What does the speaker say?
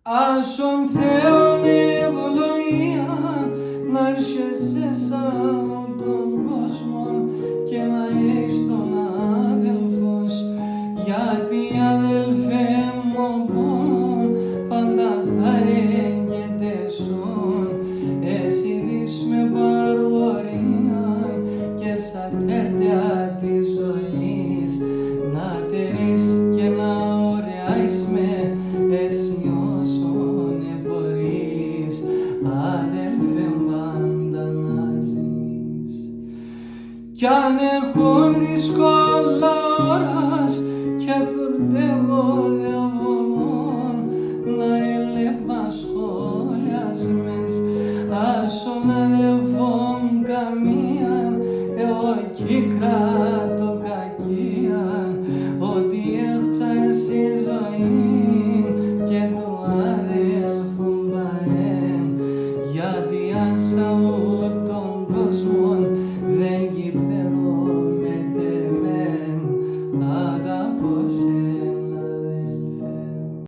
Άσον Θεόν ευλογία να έρχεσαι σαν τον κόσμο και να έχεις τον αδελφός, γιατί αδελφέ μου πόνο πάντα θα εγκαιτεσόν. Εσύ δεις με παρορία και σαν τέρτια της ζωής να τερείς και να ωραίεις με εσύ όσον εμπορείς, αδελφέ πάντα να ζεις. Κι αν έρχον δύσκολα ώρας και τουρτεύω διαβολών να ελέπα σχολιασμένς, άσον αδελφόν καμίαν εγώ κι κράτω κακίαν, ότι έχτσα εσύ ζωή και του αδέλφου παέν, γιατί αν σ' τον κόσμο δεν